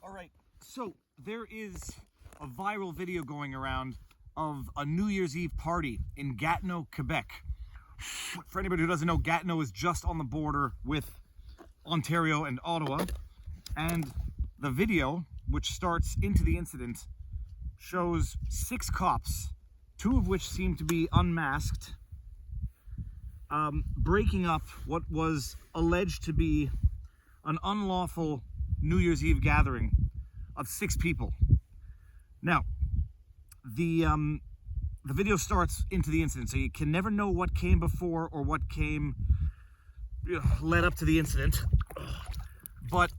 All right, so there is a viral video going around of a New Year's Eve party in Gatineau, Quebec. For anybody who doesn't know, Gatineau is just on the border with Ontario and Ottawa. And the video, which starts into the incident, shows 6 cops, 2 of which seem to be unmasked, breaking up what was alleged to be an unlawful New Year's Eve gathering of 6 people. Now, the video starts into the incident, so you can never know what came before or what came led up to the incident. But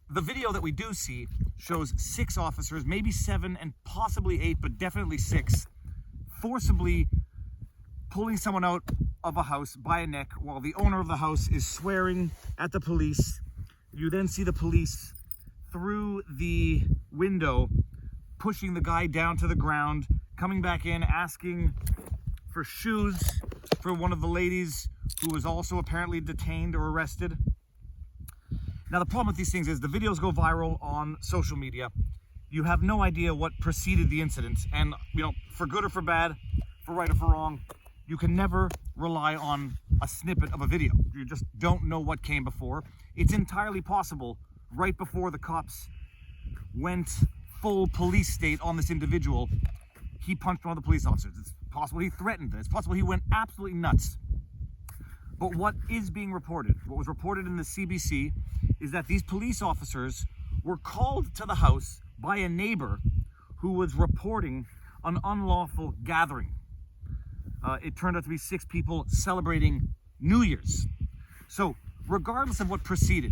the video that we do see shows 6 officers, maybe 7 and possibly 8, but definitely 6, forcibly pulling someone out of a house by a neck while the owner of the house is swearing at the police. You then see the police through the window pushing the guy down to the ground, coming back in, asking for shoes for one of the ladies who was also apparently detained or arrested. Now, the problem with these things is the videos go viral on social media. You have no idea what preceded the incident, and for good or for bad, for right or for wrong, you can never rely on a snippet of a video. You just don't know what came before. It's entirely possible right before the cops went full police state on this individual, he punched one of the police officers. It's possible he threatened them. It's possible he went absolutely nuts. But what is being reported, what was reported in the CBC, is that these police officers were called to the house by a neighbor who was reporting an unlawful gathering. It turned out to be 6 people celebrating New Year's. So, regardless of what preceded,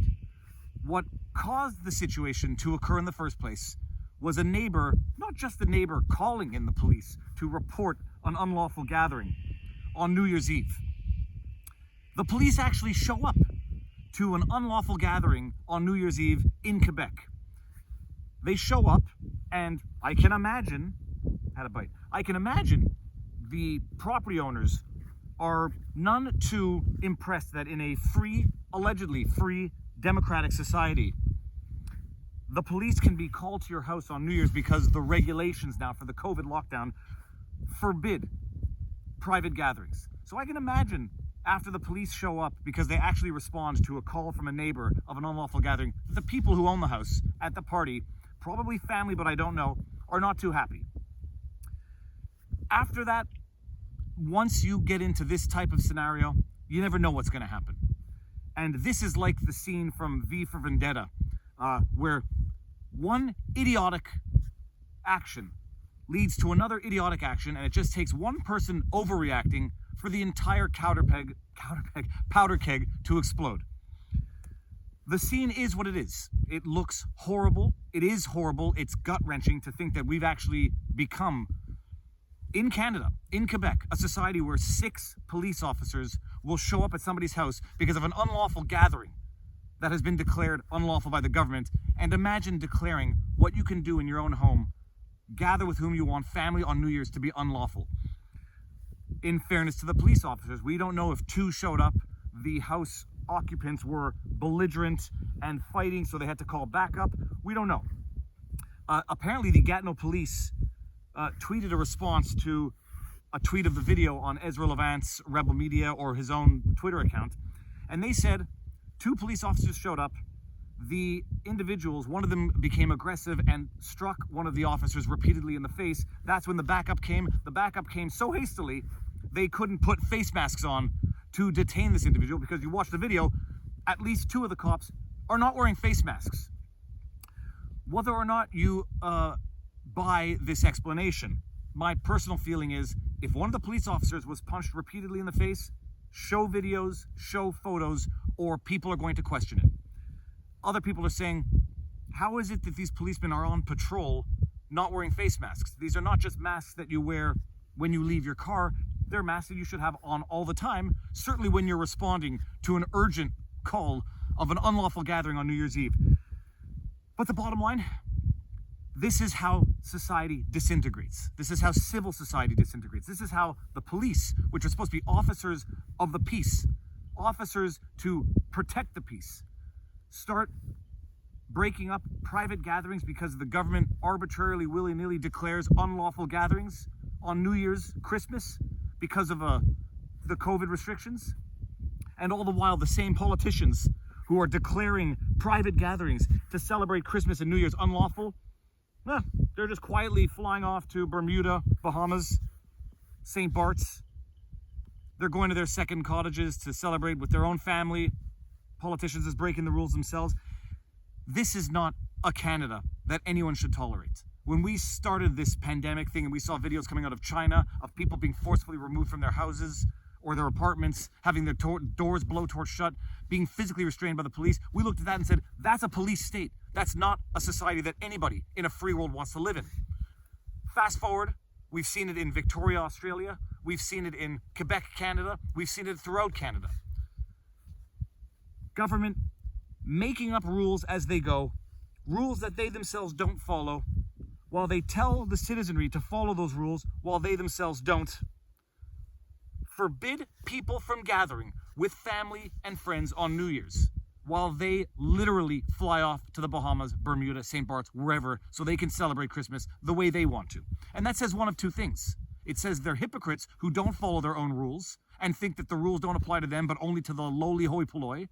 what caused the situation to occur in the first place was a neighbor, not just a neighbor calling in the police to report an unlawful gathering on New Year's Eve. The police actually show up to an unlawful gathering on New Year's Eve in Quebec. They show up, and I can imagine the property owners are none too impressed that in a free, allegedly free, democratic society, the police can be called to your house on New Year's because the regulations now for the COVID lockdown forbid private gatherings. So I can imagine after the police show up because they actually respond to a call from a neighbor of an unlawful gathering, the people who own the house at the party, probably family, but I don't know, are not too happy. After that, once you get into this type of scenario, you never know what's going to happen. And this is like the scene from V for Vendetta, where one idiotic action leads to another idiotic action, and it just takes one person overreacting for the entire powder keg to explode. The scene is what it is. It looks horrible. It is horrible. It's gut-wrenching to think that we've actually become, in Canada, in Quebec, a society where 6 police officers will show up at somebody's house because of an unlawful gathering that has been declared unlawful by the government. And imagine declaring what you can do in your own home, gather with whom you want, family on New Year's, to be unlawful. In fairness to the police officers, we don't know if 2 showed up, the house occupants were belligerent and fighting, so they had to call backup. We don't know. Apparently, the Gatineau police tweeted a response to a tweet of the video on Ezra Levant's Rebel Media or his own Twitter account, and they said 2 police officers showed up. The individuals, one of them became aggressive and struck one of the officers repeatedly in the face. That's when the backup came. The backup came so hastily they couldn't put face masks on to detain this individual, because you watch the video, at least 2 of the cops are not wearing face masks. Whether or not you buy this explanation, my personal feeling is if one of the police officers was punched repeatedly in the face, show videos, show photos, or people are going to question it. Other people are saying, how is it that these policemen are on patrol not wearing face masks? These are not just masks that you wear when you leave your car. They're masks that you should have on all the time, certainly when you're responding to an urgent call of an unlawful gathering on New Year's Eve. But the bottom line, this is how society disintegrates. This is how civil society disintegrates. This is how the police, which are supposed to be officers of the peace, officers to protect the peace, start breaking up private gatherings because the government arbitrarily, willy-nilly declares unlawful gatherings on New Year's, Christmas, because of the COVID restrictions. And all the while, the same politicians who are declaring private gatherings to celebrate Christmas and New Year's unlawful, they're just quietly flying off to Bermuda, Bahamas, St. Bart's. They're going to their second cottages to celebrate with their own family. Politicians is breaking the rules themselves. This is not a Canada that anyone should tolerate. When we started this pandemic thing and we saw videos coming out of China of people being forcefully removed from their houses or their apartments, having their doors blowtorched shut, being physically restrained by the police, we looked at that and said, that's a police state. That's not a society that anybody in a free world wants to live in. Fast forward, we've seen it in Victoria, Australia. We've seen it in Quebec, Canada. We've seen it throughout Canada. Government making up rules as they go, rules that they themselves don't follow, while they tell the citizenry to follow those rules while they themselves don't. Forbid people from gathering with family and friends on New Year's, while they literally fly off to the Bahamas, Bermuda, St. Bart's, wherever, so they can celebrate Christmas the way they want to. And that says one of two things. It says they're hypocrites who don't follow their own rules and think that the rules don't apply to them but only to the lowly hoi polloi.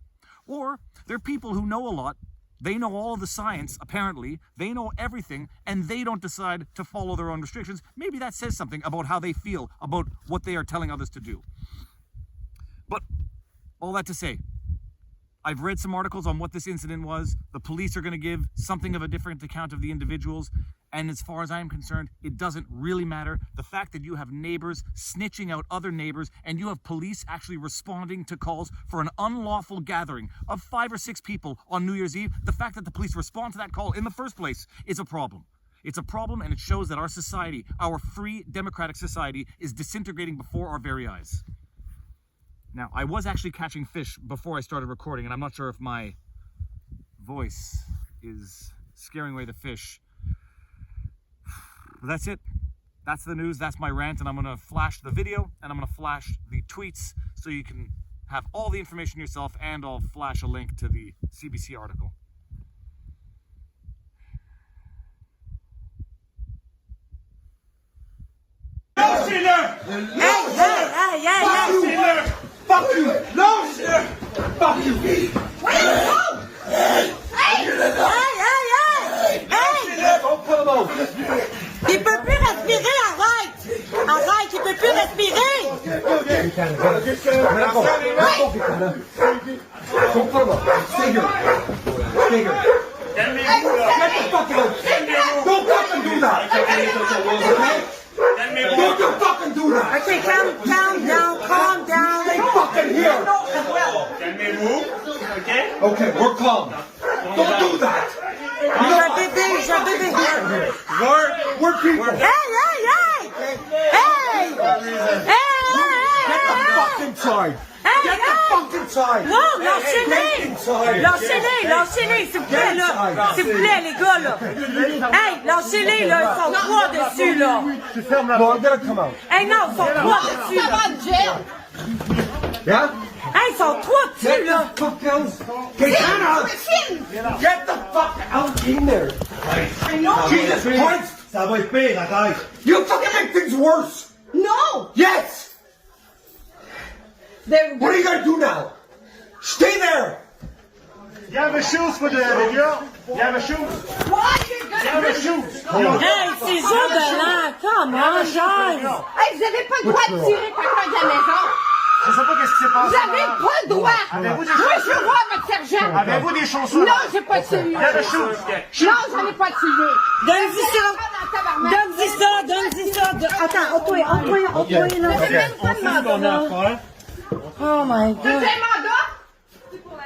Or they're people who know a lot, they know all of the science, apparently, they know everything, and they don't decide to follow their own restrictions. Maybe that says something about how they feel about what they are telling others to do. But all that to say, I've read some articles on what this incident was. The police are going to give something of a different account of the individuals. And as far as I'm concerned, it doesn't really matter. The fact that you have neighbors snitching out other neighbors and you have police actually responding to calls for an unlawful gathering of 5 or 6 people on New Year's Eve, the fact that the police respond to that call in the first place is a problem. It's a problem, and it shows that our society, our free democratic society, is disintegrating before our very eyes. Now, I was actually catching fish before I started recording, and I'm not sure if my voice is scaring away the fish. But that's it. That's the news. That's my rant, and I'm going to flash the video, and I'm going to flash the tweets so you can have all the information yourself, and I'll flash a link to the CBC article. Hey! Fuck you! No, sir! Fuck you! Hey! Hey! Don't pull him over! Il peut plus respirer, arrête! Arrête, il peut plus respirer! Don't pull him over! Stay here! Get the fuck out! Don't fucking do that! Don't fucking do that! Okay, calm down. Stay fucking here! Okay, we're calm. Don't do that! J'ai un bébé. We're people! Hey! Get the fuck inside! Get the fuck inside! Wow, lâchez-les, s'il vous plaît, là. S'il vous plaît, les gars, là. Hey, lâchez-les, là. Ils sont 3 dessus, là. No, I'm gonna come out. Hey, non, ils sont 3 dessus, là. Yeah? Hey, ils sont 3 dessus, là. Get the fuck out in there! Jesus Christ! Ça va être pire, arrête! You fucking make things worse! No! Yes! What are you gonna do now? Stay there! You have a shoes for the girl? You have a shoes? You have a shoes? Hey, c'est jour de l'an. Come on, guys. Hey, vous avez pas le droit de tirer quelqu'un de la maison. Je sais pas qu'est-ce qui s'est passé. Vous avez pas le droit. Avez-vous des Moi, je chaussures? veux voir votre sergent. Avez-vous des chaussures? Non, j'ai pas de celui. You have a shoes? Non, j'en ai pas de celui. Donne-y ça. Attends, entoie, là. C'est même pas de mandat. Oh my God. Vous avez un mandat?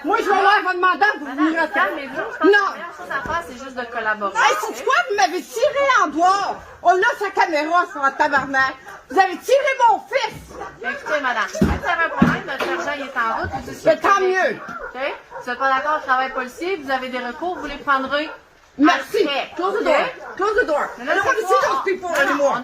Moi, je vais avoir votre mandat pour vous me Calmez-vous, je pense que la Non. meilleure chose à faire, c'est juste de collaborer. Hey, c'est quoi? Vous m'avez tiré en dehors. On a sa caméra sur un tabarnak. Vous avez tiré mon fils. Écoutez, madame, si vous avez un problème, notre sergent il est en route. Vous Mais tant mieux. OK? Vous n'êtes pas d'accord au travail policier, vous avez des recours, vous les prendrez. Merci. après. Close the OK? door. Close the door. I Mais là, don't want to c'est see quoi? those people Non, non, anymore.